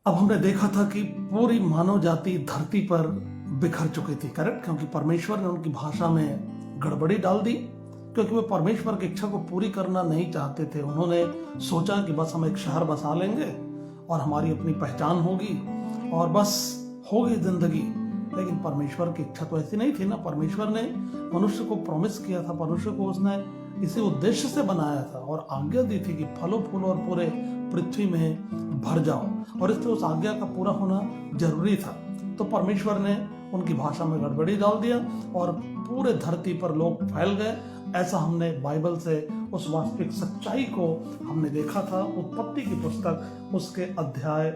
अब हमने देखा था कि पूरी मानव जाति धरती पर बिखर चुकी थी, करेक्ट, क्योंकि परमेश्वर ने उनकी भाषा में गड़बड़ी डाल दी, क्योंकि वे परमेश्वर की इच्छा को पूरी करना नहीं चाहते थे। उन्होंने सोचा कि बस हम एक शहर बसा लेंगे और हमारी अपनी पहचान होगी और बस होगी जिंदगी। लेकिन परमेश्वर की इच्छा तो ऐसी नहीं थी ना। परमेश्वर ने मनुष्य को प्रॉमिस किया था, मनुष्य को उसने इसी उद्देश्य से बनाया था और आज्ञा दी थी कि फलो फूलो और पूरे पृथ्वी में भर जाओ, और इसलिए उस आज्ञा का पूरा होना जरूरी था। तो परमेश्वर ने उनकी भाषा में गड़बड़ी डाल दिया और पूरे धरती पर लोग फैल गए। ऐसा हमने बाइबल से उस वास्तविक सच्चाई को हमने देखा था उत्पत्ति की पुस्तक उसके अध्याय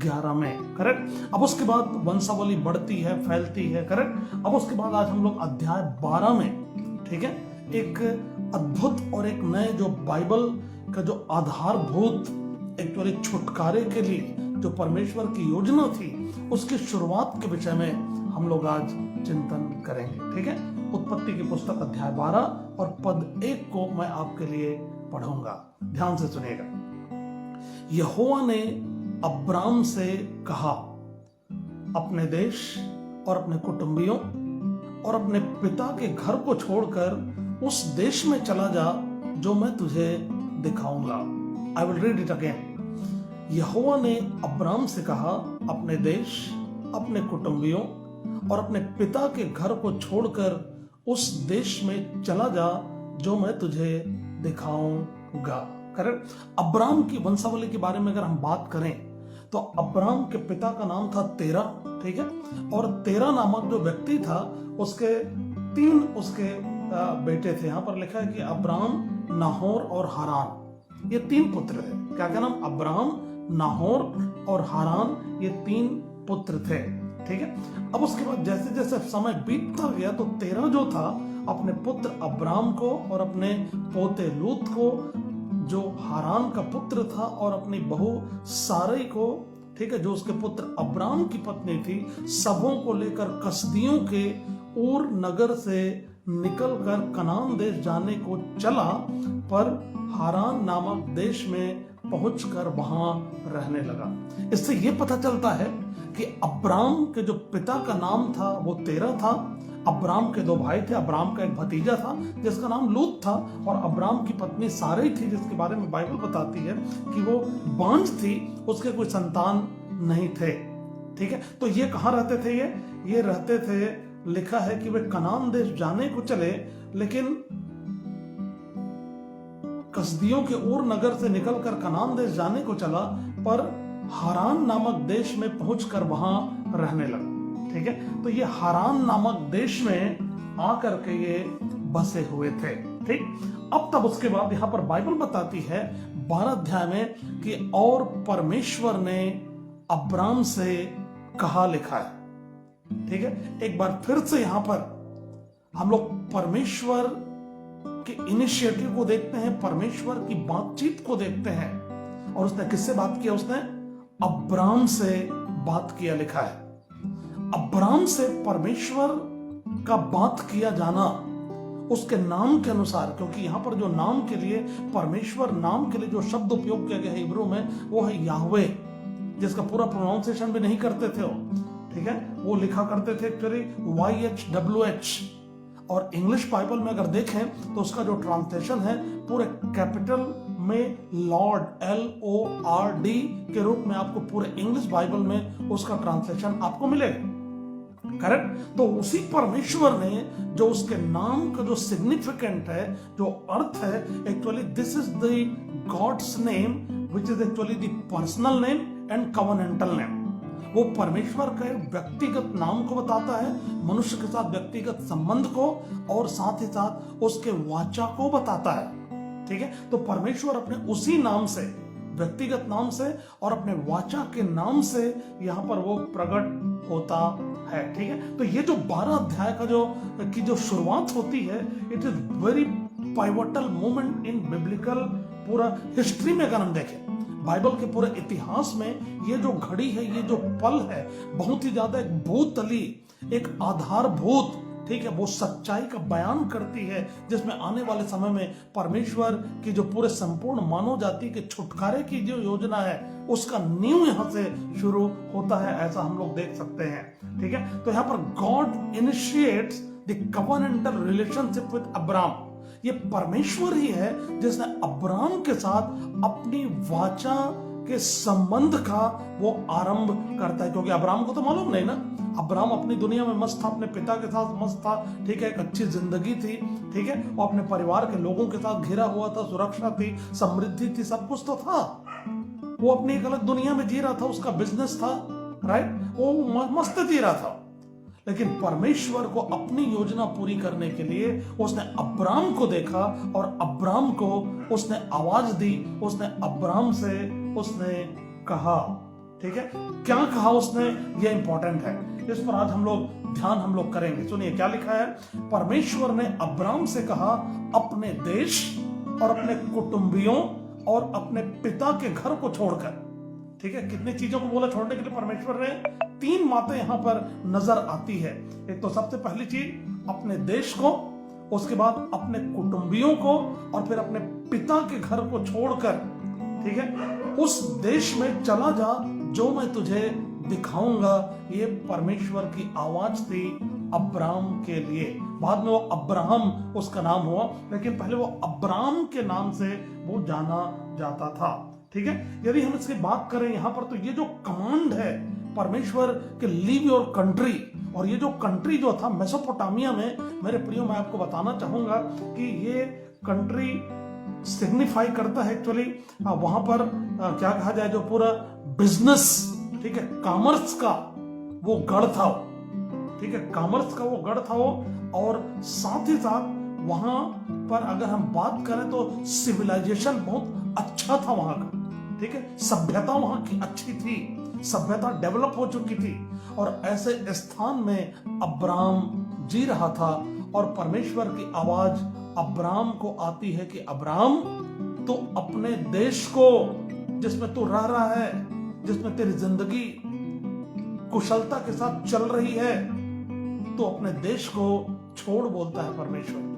11 में, करेक्ट। अब उसके बाद वंशावली बढ़ती है, फैलती है, करेक्ट। अब उसके बाद आज हम लोग अध्याय 12 में, ठीक है, एक अद्भुत और एक नए जो बाइबल का जो आधारभूत एक्चुअली छुटकारे के लिए जो परमेश्वर की योजना थी उसकी शुरुआत के विषय में हम लोग आज चिंतन करेंगे, ठीक है। उत्पत्ति की पुस्तक अध्याय 12 और पद 1 को मैं आपके लिए पढ़ूंगा, ध्यान से सुनिएगा। यहोवा ने अब्राम से कहा, अपने देश और अपने कुटुंबियों और अपने पिता के घर को छोड़कर उस देश में चला जा जो मैं तुझे दिखाऊंगा। I will read it again. यहोवा ने अब्राम से कहा, अपने देश, अपने कुटुंबियों और अपने पिता के घर को छोड़कर उस देश में चला जा जो मैं तुझे दिखाऊंगा। करेक्ट। अब्राम की वंशावली के बारे में अगर हम बात करें तो अब्राम के पिता का नाम था तेरा, ठीक है, और तेरा नामक जो व्यक्ति था उसके 3 उसके बेटे थे। यहां पर लिखा है कि अब्राम, नाहोर और हारान, ये 3 पुत्र है। क्या नाम? अब्राम, नाहोर और हारान, ये 3 पुत्र थे, ठीक है। अब उसके बाद जैसे जैसे समय बीतता गया तो तेरा जो था अपने पुत्र अब्राम को और अपने पोते लूत को, जो हारान का पुत्र था, और अपनी बहू सारै को, ठीक है, जो उसके पुत्र अब्राम की पत्नी थी, सबों को लेकर कसदियों के ऊर नगर से निकलकर कनान देश जाने को चला, पर हारान नामक देश में पहुंचकर वहां रहने लगा। इससे यह पता चलता है कि अब्राम के जो पिता का नाम था वो तेरा था। अब्राम के 2 भाई थे। अब्राम का एक भतीजा था जिसका नाम लूत था, और अब्राम की पत्नी सारै थी जिसके बारे में बाइबल बताती है कि वो बांझ थी, उसके कोई संतान नहीं थे, ठीक है। तो ये कहाँ रहते थे? ये रहते थे, लिखा है कि वे कनान देश जाने को चले, लेकिन कसदियों के ऊर नगर से निकलकर कनान देश जाने को चला, पर हारान नामक देश में पहुंचकर वहां रहने लगा, ठीक है। तो ये हारान नामक देश में आकर के ये बसे हुए थे, ठीक। अब तब उसके बाद यहां पर बाइबल बताती है 12 अध्याय में कि और परमेश्वर ने अब्राम से कहा, लिखा है, ठीक है। एक बार फिर से यहां पर हम लोग परमेश्वर के इनिशिएटिव को देखते हैं, परमेश्वर की बातचीत को देखते हैं। और उसने किससे बात किया? उसने अब्राम से बात किया, लिखा है। अब्राम से परमेश्वर का बात किया जाना उसके नाम के अनुसार, क्योंकि यहां पर जो नाम के लिए, परमेश्वर नाम के लिए जो शब्द उपयोग किया गया है हिब्रू में, वो है याहवे, जिसका पूरा प्रोनाउंसिएशन भी नहीं करते थे वो, ठीक है। वो लिखा करते थे एक्चुअली YHWH, और इंग्लिश बाइबल में अगर देखें तो उसका जो ट्रांसलेशन है पूरे कैपिटल में लॉर्ड, LORD के रूप में आपको पूरे इंग्लिश बाइबल में उसका ट्रांसलेशन आपको मिलेगा, करेक्ट। तो उसी परमेश्वर ने जो उसके नाम का जो सिग्निफिकेंट है, जो अर्थ है, actually this is the gods name which is actually the personal name and covenantal name. वो परमेश्वर के व्यक्तिगत नाम को बताता है, मनुष्य के साथ व्यक्तिगत संबंध को, और साथ ही साथ उसके वाचा को बताता है, ठीक है। तो परमेश्वर अपने उसी नाम से, व्यक्तिगत नाम से और अपने वाचा के नाम से यहां पर वो प्रकट होता है, ठीक है। तो ये जो 12 अध्याय का जो शुरुआत होती है, it is very pivotal moment in biblical पूरा हिस्ट्री में। अगर हम देखें बाइबल के पूरे इतिहास में ये जो घड़ी है, ये जो पल है, बहुत ही ज्यादा एक भूतली, एक आधारभूत ठीक है, वो सच्चाई का बयान करती है, जिसमें आने वाले समय में परमेश्वर की जो पूरे संपूर्ण मानव जाति के छुटकारे की जो योजना है उसका नींव यहां से शुरू होता है, ऐसा हम लोग देख सकते हैं। ठीक है, तो यहां पर God initiates the covenantal relationship with Abraham. ये परमेश्वर ही है जिसने अब्राहम के साथ अपनी वाचा के संबंध का वो आरंभ करता है, क्योंकि अब्राहम को तो मालूम नहीं ना, अब्राहम अपनी दुनिया में मस्त था, अपने पिता के साथ मस्त था, ठीक है, एक अच्छी जिंदगी थी, ठीक है, और अपने परिवार के लोगों के साथ घिरा हुआ था, सुरक्षा थी, समृद्धि थी, सब कुछ तो था। वो अपनी एक अलग दुनिया में जी रहा था, उसका बिजनेस था, राइट, वो मस्त जी रहा था। लेकिन परमेश्वर को अपनी योजना पूरी करने के लिए उसने अब्राहम को देखा और अब्राहम को उसने आवाज दी, उसने अब्राहम से उसने कहा। ठीक है, क्या कहा उसने, ये इंपॉर्टेंट है, इस पर आज हम लोग करेंगे। सुनिए क्या लिखा है। परमेश्वर ने अब्राहम से कहा, अपने देश और अपने कुटुंबियों और अपने पिता के घर को छोड़कर। ठीक है, कितनी चीजों को बोला छोड़ने के लिए परमेश्वर ने, 3 बातें यहां पर नजर आती है। एक तो सबसे पहली चीज अपने देश को, उसके बाद अपने कुटुंबियों को, और फिर अपने पिता के घर को छोड़कर, ठीक है, उस देश में चला जा जो मैं तुझे दिखाऊंगा। ये परमेश्वर की आवाज थी अब्राहम के लिए। बाद में वो अब्राहम उसका नाम हुआ, लेकिन पहले वो अब्राहम के नाम से वो जाना जाता था। ठीक है, यदि हम इसकी बात करें यहां पर, तो ये जो कमांड है परमेश्वर के लीव योर कंट्री, और ये जो कंट्री जो था मेसोपोटामिया में, मेरे प्रियो मैं आपको बताना चाहूंगा कि ये कंट्री सिग्निफाई करता है एक्चुअली वहां पर क्या कहा जाए, जो पूरा बिजनेस, ठीक है, कॉमर्स का वो गढ़ था, ठीक है, कॉमर्स का वो गढ़ था वो, और साथ ही साथ वहां पर अगर हम बात करें तो सिविलाइजेशन बहुत अच्छा था वहां का। ठीक है, सभ्यता वहां की अच्छी थी, सभ्यता डेवलप हो चुकी थी, और ऐसे स्थान में अब्राहम जी रहा था। और परमेश्वर की आवाज अब्राहम को आती है कि अब्राहम, तो अपने देश को जिसमें तू रह रहा है, जिसमें तेरी जिंदगी कुशलता के साथ चल रही है, तो अपने देश को छोड़, बोलता है परमेश्वर।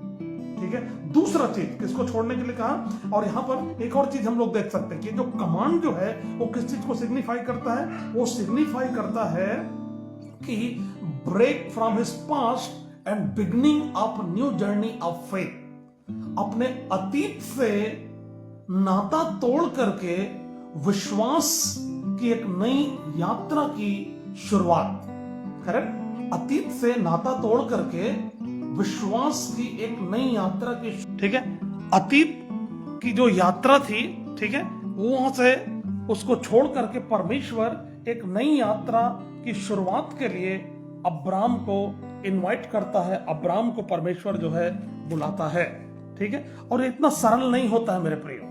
ठीक है, दूसरा चीज किसको छोड़ने के लिए कहा, और यहां पर एक और चीज हम लोग देख सकते हैं कि जो कमांड जो है वो किस चीज को सिग्निफाई करता है, वो सिग्निफाई करता है कि break from his past and beginning up new journey of faith. अपने अतीत से नाता तोड़ करके विश्वास की एक नई यात्रा की शुरुआत। करेक्ट, अतीत से नाता तोड़ करके विश्वास की एक नई यात्रा की, ठीक है, अतीत की जो यात्रा थी, ठीक है, वहां से उसको छोड़ करके परमेश्वर एक नई यात्रा की शुरुआत के लिए अब्राहम को इनवाइट करता है, अब्राहम को परमेश्वर जो है बुलाता है। ठीक है, और ये इतना सरल नहीं होता है मेरे प्रियो,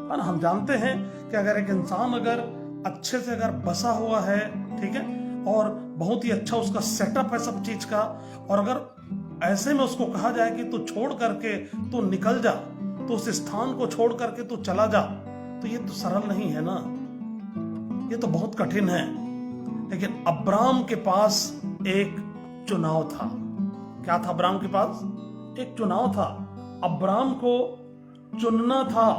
है ना। हम जानते हैं कि अगर एक इंसान अगर अच्छे से अगर बसा हुआ है, ठीक है, और बहुत ही अच्छा उसका सेटअप है सब चीज का, और अगर ऐसे में उसको कहा जाए कि तू छोड़ करके तू निकल जा, तो उस स्थान को छोड़ करके तू चला जा, तो ये तो सरल नहीं है ना, ये तो बहुत कठिन है। लेकिन अब्राहम के पास एक चुनाव था। क्या था अब्राहम के पास? एक चुनाव था। अब्राहम को चुनना था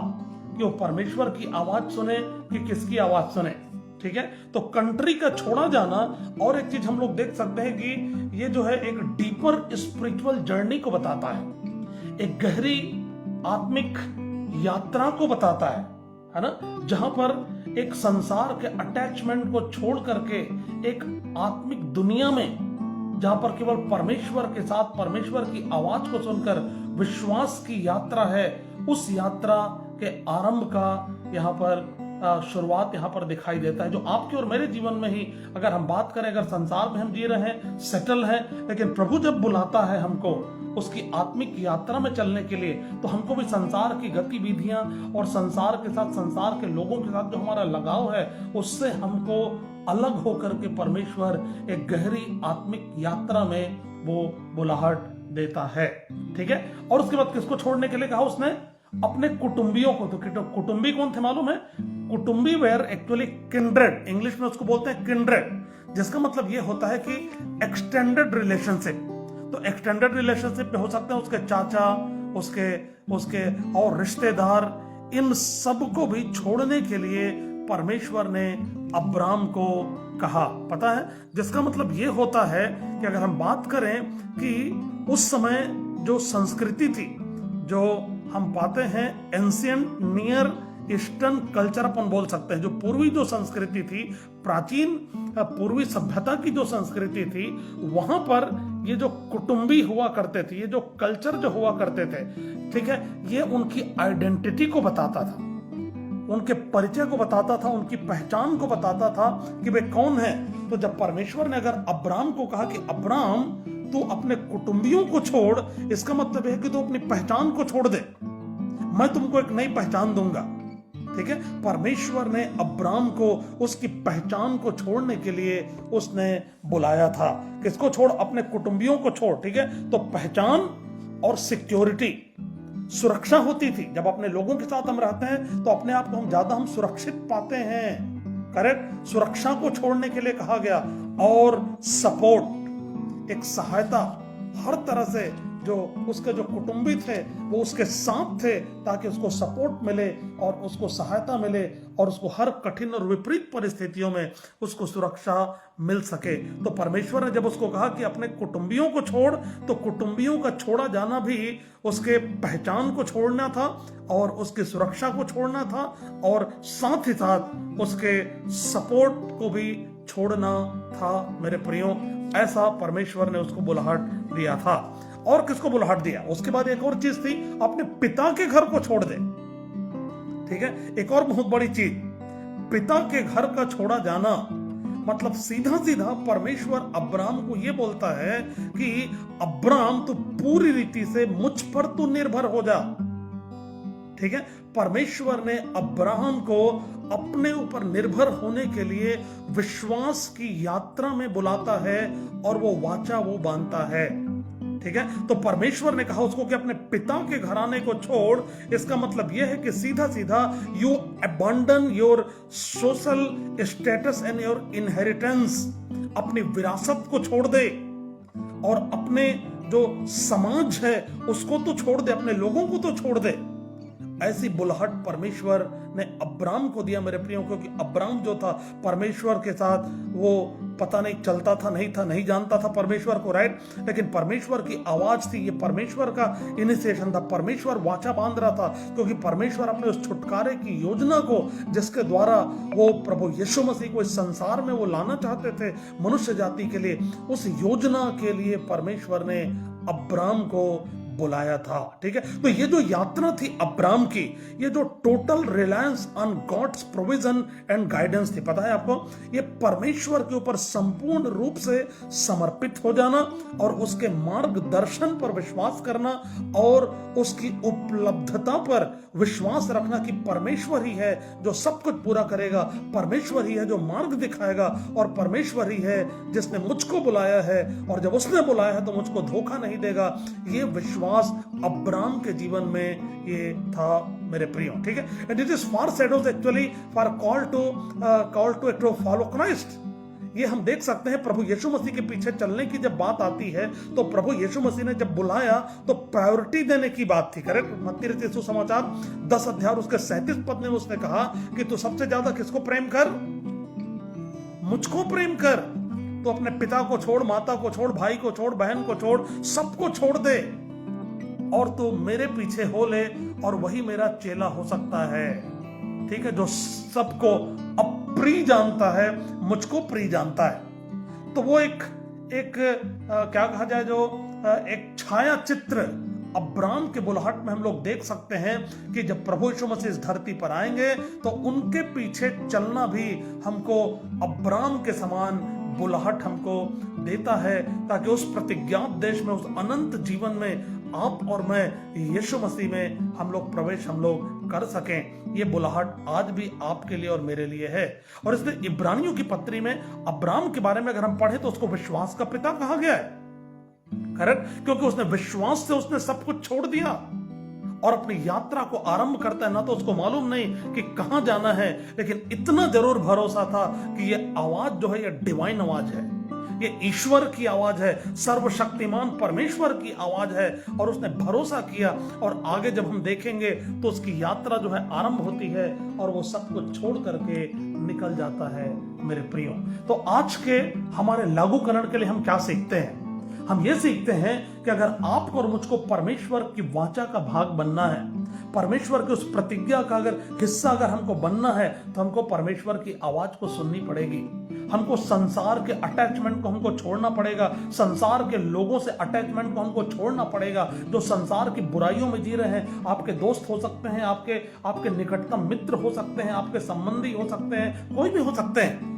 कि वो परमेश्वर की आवाज सुने कि किसकी आवाज सुने। ठीक है, तो कंट्री का छोड़ा जाना, और एक चीज हम लोग देख सकते हैं कि ये जो है एक डीपर स्पिरिचुअल जर्नी को बताता है, एक गहरी आत्मिक यात्रा को बताता है ना, जहां पर एक संसार के अटैचमेंट को छोड़ करके एक आत्मिक दुनिया में, जहां पर केवल परमेश्वर के साथ परमेश्वर की आवाज को सुनकर विश्वास की यात्रा है, उस यात्रा के आरंभ का यहाँ पर शुरुआत यहाँ पर दिखाई देता है, जो आपके और मेरे जीवन में ही अगर हम बात करें, अगर संसार में हम जी रहे हैं, सेटल हैं, लेकिन प्रभु जब बुलाता है हमको उसकी आत्मिक यात्रा में चलने के लिए, तो हमको भी संसार की गतिविधियां और संसार के साथ, संसार के लोगों के साथ जो हमारा लगाव है, उससे हमको अलग होकर के परमेश्वर एक गहरी आत्मिक यात्रा में वो बुलाहट देता है। ठीक है, और उसके बाद किसको छोड़ने के लिए कहा उसने? अपने कुटुंबियों को। तो कुटुंबी कौन थे मालूम है? कुटुंबी वेयर एक्चुअली किंड्रेड, इंग्लिश में उसको बोलते हैं किंड्रेड, जिसका मतलब ये होता है कि एक्सटेंडेड रिलेशनशिप। तो एक्सटेंडेड रिलेशनशिप में हो सकते हैं उसके चाचा, उसके उसके और रिश्तेदार, इन सब को भी छोड़ने के लिए परमेश्वर ने अब्राम को कहा। पता है, जिसका मतलब ये होता है कि अगर हम बात करें कि उस समय जो संस्कृति थी, जो हम पाते हैं एंशियंट नियर ईस्टर्न कल्चर अपन बोल सकते हैं, जो पूर्वी जो संस्कृति थी, प्राचीन पूर्वी सभ्यता की जो संस्कृति थी, वहां पर ये जो कुटुंबी हुआ करते थे, ये जो कल्चर जो हुआ करते थे, ठीक है, ये उनकी आइडेंटिटी को बताता था, उनके परिचय को बताता था, उनकी पहचान को बताता था कि वे कौन है। तो जब परमेश्वर ने अगर अब्राम को कहा कि अब्राम तू अपने कुटुंबियों को छोड़, इसका मतलब है कि तू अपनी पहचान को छोड़ दे, मैं तुमको एक नई पहचान दूंगा। ठीक है, परमेश्वर ने अब्राम को उसकी पहचान को छोड़ने के लिए उसने बुलाया था। किसको छोड़? अपने कुटुंबियों को छोड़। ठीक है, तो पहचान और सिक्योरिटी, सुरक्षा होती थी। जब अपने लोगों के साथ हम रहते हैं तो अपने आप को हम ज्यादा सुरक्षित पाते हैं। करेक्ट, सुरक्षा को छोड़ने के लिए कहा गया। और सपोर्ट, एक सहायता, हर तरह से जो उसके जो कुटुंबी थे वो उसके साथ थे, ताकि उसको सपोर्ट मिले और उसको सहायता मिले और उसको हर कठिन और विपरीत परिस्थितियों में उसको सुरक्षा मिल सके। तो परमेश्वर ने जब उसको कहा कि अपने कुटुंबियों को छोड़, तो कुटुंबियों का छोड़ा जाना भी उसके पहचान को छोड़ना था और उसकी सुरक्षा को छोड़ना था और साथ ही साथ उसके सपोर्ट को भी छोड़ना था। मेरे प्रियो, ऐसा परमेश्वर ने उसको बुलाहट दिया था। और किसको बुलाहट दिया? उसके बाद एक और चीज थी, अपने पिता के घर को छोड़ दे। ठीक है, एक और बहुत बड़ी चीज, पिता के घर का छोड़ा जाना मतलब सीधा सीधा परमेश्वर अब्राम को यह बोलता है कि अब्राम तू पूरी रीति से मुझ पर तू निर्भर हो जा। ठीक है, परमेश्वर ने अब्राहम को अपने ऊपर निर्भर होने के लिए विश्वास की यात्रा में बुलाता है और वो वाचा वो बांधता है। ठीक है, तो परमेश्वर ने कहा उसको कि अपने पिता के घराने को छोड़। इसका मतलब यह है कि सीधा सीधा you abandon your social status and your inheritance, अपनी विरासत को छोड़ दे और अपने जो समाज है उसको तो छोड़ दे, अपने लोगों को तो छोड़ दे। ऐसी बुलाहट परमेश्वर ने अब्राम को दिया मेरे प्रियो, क्योंकि अब्राम जो था परमेश्वर के साथ वो पता नहीं चलता था, नहीं जानता था परमेश्वर को, राइट, लेकिन परमेश्वर की आवाज थी, ये परमेश्वर का इनिशिएशन था, परमेश्वर वाचा बांध रहा था, क्योंकि परमेश्वर अपने उस छुटकारे की योजना को जिसके द्वारा वो प्रभु यीशु मसीह को इस संसार में वो लाना चाहते थे मनुष्य जाति के लिए, उस योजना के लिए परमेश्वर ने अब्राम को बुलाया था। ठीक है, तो ये जो यात्रा थी अब्राम की, ये जो total reliance on God's provision and guidance थी, पता है आपको, ये परमेश्वर के ऊपर संपूर्ण रूप से समर्पित हो जाना और उसके मार्गदर्शन पर विश्वास करना और उसकी उपलब्धता पर विश्वास रखना कि परमेश्वर ही है जो सब कुछ पूरा करेगा, परमेश्वर ही है जो मार्ग दिखाएगा और परमेश्वर ही है जिसने मुझको बुलाया है और जब उसने बुलाया है तो मुझको धोखा नहीं देगा। ये विश्वास अब्राम के जीवन में ये था मेरे प्रियो। ठीक है, and it is foreshadows actually for call to follow Christ. ये हम देख सकते हैं प्रभु यीशु मसीह के पीछे चलने की जब बात आती है तो प्रभु यीशु मसीह ने जब बुलाया तो प्रायोरिटी देने की बात थी। करेक्ट, मत्ती रचित सुसमाचार 10 अध्याय उसके 37 पद में उसने कहा कि तू सबसे ज्यादा किसको प्रेम कर? मुझको प्रेम कर। तो अपने पिता को छोड़, माता को छोड़, भाई को छोड़, बहन को छोड़, सबको छोड़ दे और तू मेरे पीछे हो ले और वही मेरा चेला हो सकता है। ठीक है, जो सबको अप्रिय जानता है मुझको प्रिय जानता है। तो वो एक क्या कहा जाए, जो एक छाया चित्र अब्राम के बुलाहट में हम लोग देख सकते हैं कि जब प्रभु यीशु मसीह इस धरती पर आएंगे तो उनके पीछे चलना भी हमको अब्राम के समान बुलाहट हमको देता है, ताकि उस प्रतिज्ञात देश में, उस अनंत जीवन में आप और मैं यीशु मसीह में हम लोग प्रवेश हम लोग कर सकें। ये बुलाहट आज भी आपके लिए और मेरे लिए है। और इसलिए इब्रानियों की पत्री में अब्राम के बारे में अगर हम पढ़े तो उसको विश्वास का पिता कहा गया है। करेक्ट, क्योंकि उसने विश्वास से उसने सब कुछ छोड़ दिया और अपनी यात्रा को आरंभ करता है। ना तो उसको मालूम नहीं कि कहां जाना है, लेकिन इतना जरूर भरोसा था कि ये आवाज जो है ये डिवाइन आवाज है, ये ईश्वर की आवाज है, सर्वशक्तिमान परमेश्वर की आवाज है। और उसने भरोसा किया और आगे जब हम देखेंगे तो उसकी यात्रा जो है आरंभ होती है और वो सब कुछ छोड़ करके निकल जाता है मेरे प्रियो। तो आज के हमारे लागूकरण के लिए हम क्या सीखते हैं? हम ये सीखते हैं कि अगर आपको और मुझको परमेश्वर की वाचा का भाग बनना है, परमेश्वर की उस प्रतिज्ञा का अगर हिस्सा अगर हमको बनना है, तो हमको परमेश्वर की आवाज को सुननी पड़ेगी। हमको संसार के अटैचमेंट को हमको छोड़ना पड़ेगा, संसार के लोगों से अटैचमेंट को हमको छोड़ना पड़ेगा जो संसार की बुराइयों में जी रहे हैं। आपके दोस्त हो सकते हैं, आपके निकटतम मित्र हो सकते हैं, आपके संबंधी हो सकते हैं, कोई भी हो सकते हैं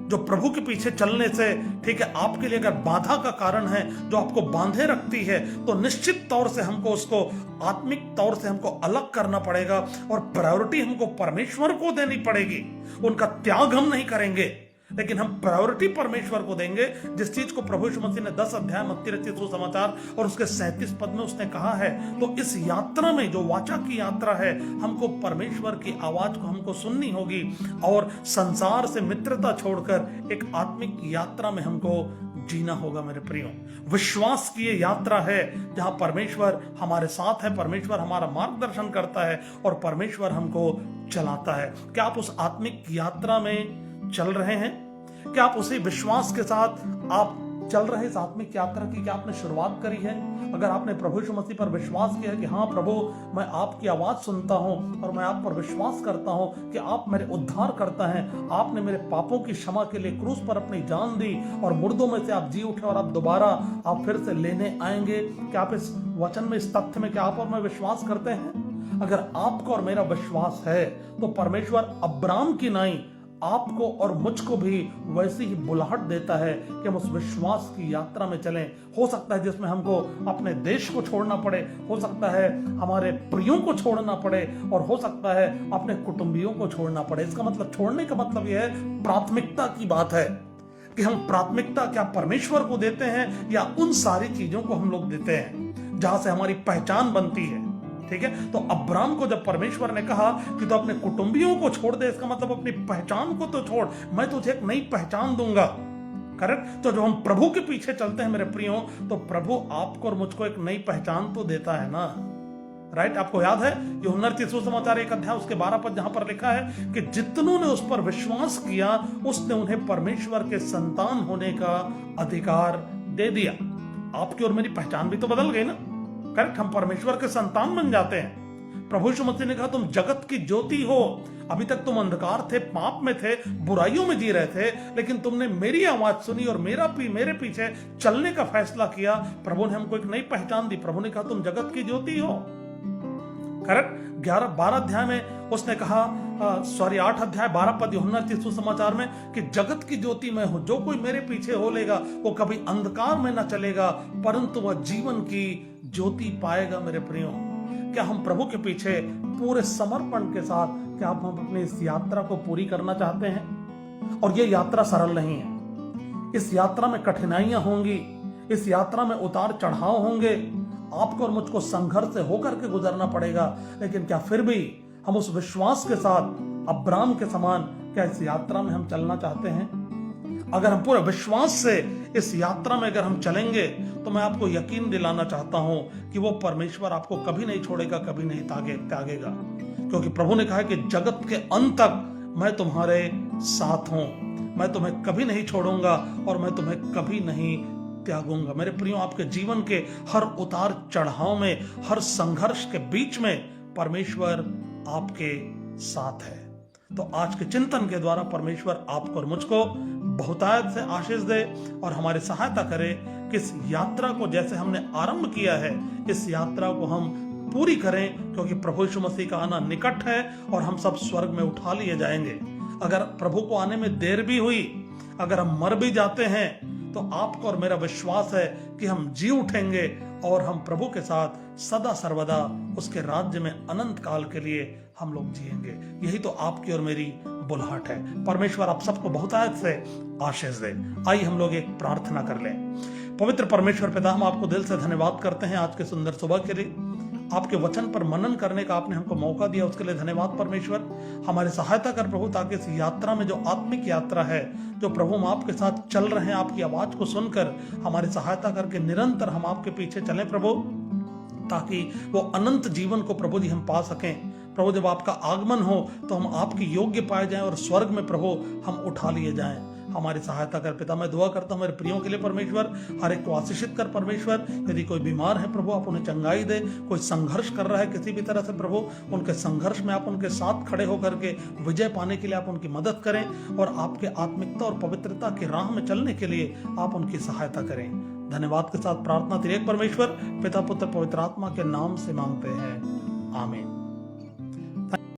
जो प्रभु के पीछे चलने से, ठीक है, आपके लिए अगर बाधा का कारण है, जो आपको बांधे रखती है, तो निश्चित तौर से हमको उसको आत्मिक तौर से हमको अलग करना पड़ेगा और प्रायोरिटी हमको परमेश्वर को देनी पड़ेगी। उनका त्याग हम नहीं करेंगे, लेकिन हम प्रायोरिटी परमेश्वर को देंगे। जिस चीज को प्रभु यीशु मसीह ने 10 अध्याय मत्ती रचित सुसमाचार और उसके 37 पद में उसने कहा है, तो इस यात्रा में जो वाचा की यात्रा है, हमको परमेश्वर की आवाज को हमको सुननी होगी और संसार से मित्रता छोड़कर एक आत्मिक यात्रा में हमको जीना होगा मेरे प्रियो। विश्वास की ये यात्रा है जहां परमेश्वर हमारे साथ है, परमेश्वर हमारा मार्गदर्शन करता है और परमेश्वर हमको चलाता है। क्या आप उस आत्मिक यात्रा में चल रहे हैं? क्या आप उसी विश्वास के साथ आप चल रहे इस आत्मिक यात्रा की? क्या आपने शुरुआत करी है? अगर आपने प्रभु यीशु मसीह पर विश्वास किया कि हाँ प्रभु, मैं आपकी आवाज सुनता हूं और मैं आप पर विश्वास करता हूं कि आप मेरे उद्धार करता हैं, आपने मेरे पापों की क्षमा के लिए क्रूस पर अपनी जान दी और मुर्दों में से आप जी उठे और आप दोबारा आप फिर से लेने आएंगे। क्या आप इस वचन में, इस तथ्य में क्या आप और मैं विश्वास करते हैं? अगर आपको और मेरा विश्वास है तो परमेश्वर अब्राम की नाई आपको और मुझको भी वैसी ही बुलाहट देता है कि हम उस विश्वास की यात्रा में चलें। हो सकता है जिसमें हमको अपने देश को छोड़ना पड़े, हो सकता है हमारे प्रियों को छोड़ना पड़े और हो सकता है अपने कुटुंबियों को छोड़ना पड़े। इसका मतलब, छोड़ने का मतलब यह है प्राथमिकता की बात है कि हम प्राथमिकता क्या परमेश्वर को देते हैं या उन सारी चीजों को हम लोग देते हैं जहां से हमारी पहचान बनती है। ठीक है, तो अब्राम को जब परमेश्वर ने कहा कि तो अपने कुटुंबियों को छोड़ दे, इसका मतलब अपनी पहचान को तो छोड़, मैं तुझे एक नई पहचान दूंगा। करेक्ट? तो जो हम प्रभु के पीछे चलते हैं मेरे प्रियो, तो प्रभु आपको और मुझको एक नई पहचान तो देता है ना। राइट? आपको याद है यूहन्ना रचित सुसमाचार 1 अध्याय उसके 12 पद जहां पर लिखा है कि जितनों ने उस पर विश्वास किया उसने उन्हें परमेश्वर के संतान होने का अधिकार दे दिया। आपकी और मेरी पहचान भी तो बदल गई ना। करेक्ट? हम परमेश्वर के संतान बन जाते हैं। प्रभु यीशु मसीह ने कहा तुम जगत की ज्योति हो। अभी तक तुम अंधकार थे, पाप में थे, बुराइयों में जी रहे थे, लेकिन तुमने मेरी आवाज सुनी और मेरे पीछे चलने का फैसला किया। प्रभु ने हमको एक नई पहचान दी। प्रभु ने कहा तुम जगत की ज्योति हो। करेक्ट? 12 अध्याय में उसने कहा, 8 अध्याय 12 पद यूहन्ना रचित सुसमाचार में कि जगत की ज्योति मैं हूं, जो कोई मेरे पीछे हो लेगा वो कभी अंधकार में न चलेगा परंतु वह जीवन की ज्योति पाएगा। मेरे प्रियो, क्या हम प्रभु के पीछे पूरे समर्पण के साथ, क्या हम अपनी इस यात्रा को पूरी करना चाहते हैं? और ये यात्रा सरल नहीं है। इस यात्रा में कठिनाइयां होंगी, इस यात्रा में उतार चढ़ाव होंगे, आपको और मुझको संघर्ष से होकर के गुजरना पड़ेगा। लेकिन क्या फिर भी हम उस विश्वास के साथ अब्राम के समान क्या इस यात्रा में हम चलना चाहते हैं? अगर हम पूरे विश्वास से इस यात्रा में अगर हम चलेंगे तो मैं आपको यकीन दिलाना चाहता हूं कि वो परमेश्वर आपको कभी नहीं छोड़ेगा, कभी नहीं त्यागेगा। क्योंकि प्रभु ने कहा कि जगत के अंत तक मैं तुम्हारे साथ हूं, मैं तुम्हें कभी नहीं छोड़ूंगा और मैं तुम्हें कभी नहीं त्यागूंगा। मेरे प्रियो, आपके जीवन के हर उतार चढ़ाव में, हर संघर्ष के बीच में परमेश्वर आपके साथ है। तो आज के चिंतन के द्वारा परमेश्वर आपको और मुझको बहुतायत से आशीष दे और हमारी सहायता करे कि इस यात्रा को जैसे हमने आरंभ किया है, इस यात्रा को हम पूरी करें। क्योंकि प्रभु यीशु मसीह का आना निकट है और हम सब स्वर्ग में उठा लिए जाएंगे। अगर प्रभु को आने में देर भी हुई, अगर हम मर भी जाते हैं, तो आपको और मेरा विश्वास है कि हम जी उठेंगे और हम प्रभु के साथ सदा सर्वदा उसके राज्य में अनंत काल के लिए हम लोग जिएंगे। यही तो आपकी और मेरी बुलाहट है। परमेश्वर आप सबको बहुतायत से आशीष दे। आइए हम लोग एक प्रार्थना कर लें। पवित्र परमेश्वर पिता, हम आपको दिल से धन्यवाद करते हैं आज के सुंदर सुबह के लिए। आपके वचन पर मनन करने का आपने हमको मौका दिया, उसके लिए धन्यवाद परमेश्वर। हमारी सहायता कर प्रभु, ताकि इस यात्रा में, जो आत्मिक यात्रा है, जो प्रभु हम आपके साथ चल रहे हैं, आपकी आवाज को सुनकर हमारी सहायता करके निरंतर हम आपके पीछे चलें प्रभु, ताकि वो अनंत जीवन को प्रभु जी हम पा सकें। प्रभु जब आपका आगमन हो तो हम आपकी योग्य पाए जाएं और स्वर्ग में प्रभु हम उठा लिए जाएं। हमारी सहायता कर पिता। मैं दुआ करता हूं मेरे प्रियों के लिए परमेश्वर, हर एक को आशीषित कर परमेश्वर। यदि कोई बीमार है प्रभु, आप उन्हें चंगाई दे। कोई संघर्ष कर रहा है किसी भी तरह से प्रभु, उनके संघर्ष में आप उनके साथ खड़े होकर के विजय पाने के लिए आप उनकी मदद करें, और आपके आत्मिकता और पवित्रता की राह में चलने के लिए आप उनकी सहायता करें। धन्यवाद के साथ प्रार्थना त्रिएक परमेश्वर, पिता, पुत्र, पवित्र आत्मा के नाम से मांगते हैं, आमीन।